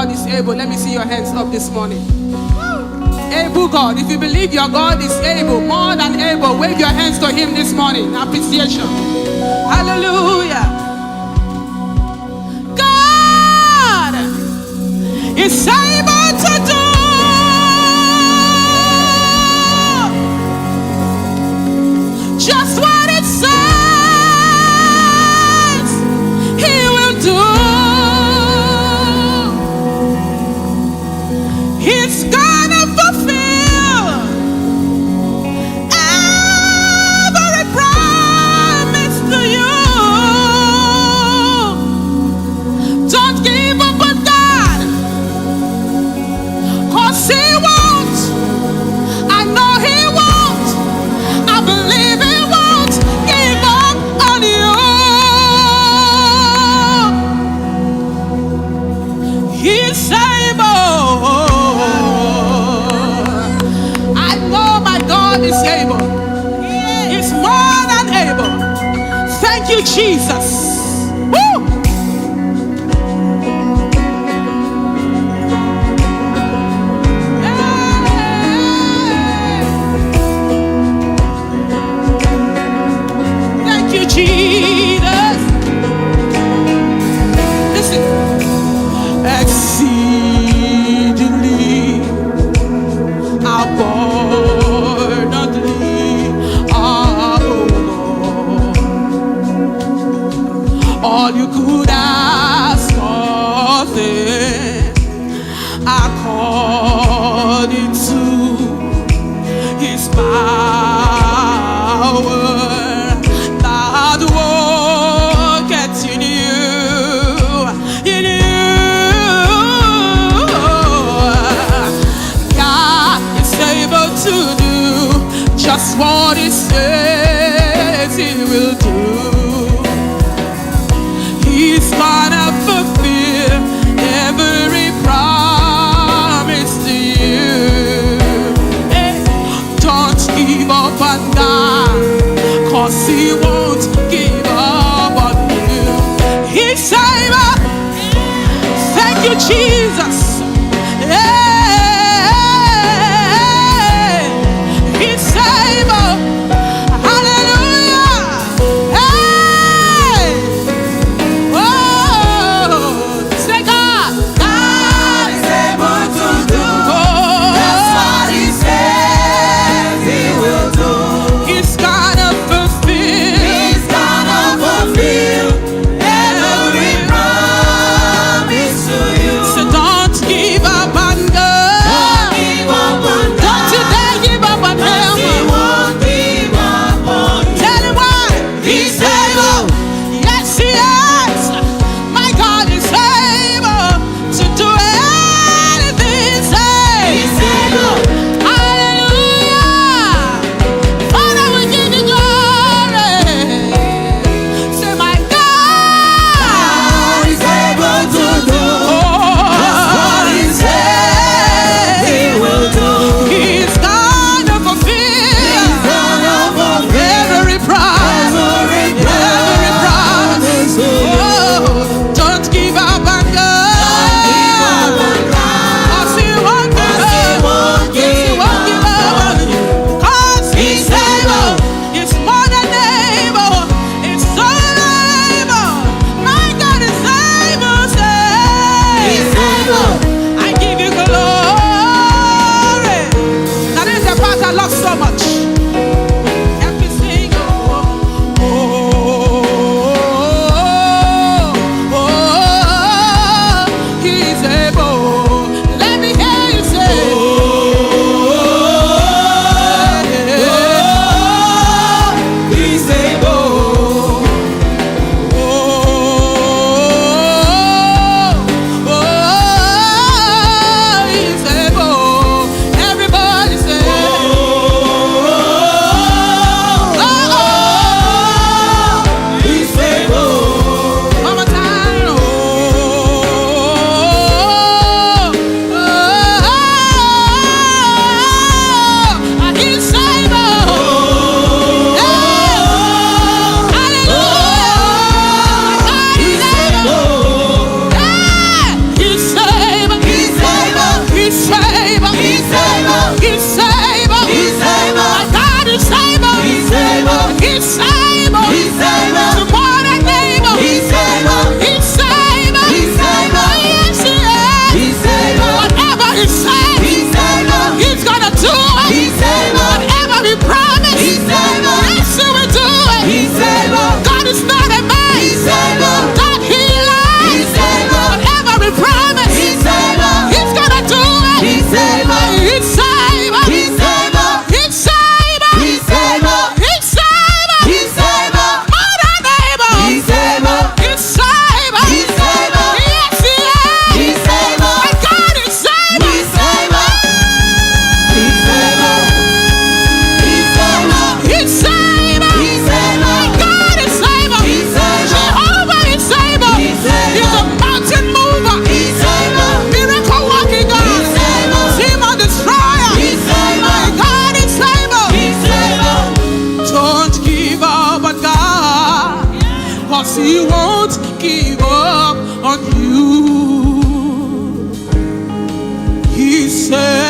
God is able, let me see your hands up this morning. Able God. If you believe your God is able, more than able, wave your hands to him this morning. Appreciation. Hallelujah. God is able to do just what it says he will do. He's gonna fulfill every promise to you. Don't give up on God, 'cause he won't. I know he won't. I believe he won't give up on you. He's able. God is able. He's more than able. Thank you, Jesus. Woo! Thank you, Jesus. Listen. Exceedingly abundantly all you could ask or think, according to his power that worketh in you, in you. God is able to do just what he says he will do. He's gonna fulfill every promise to you. Hey, don't give up on God, 'cause he won't give up on you. He's able. Thank you, Jesus. Hey, he's able. Hallelujah. Hey. Say God. God is able to do just what he says he will do. He's gonna fulfill. He's gonna fulfill every promise to you. So don't give up on God. He won't give up on you. He said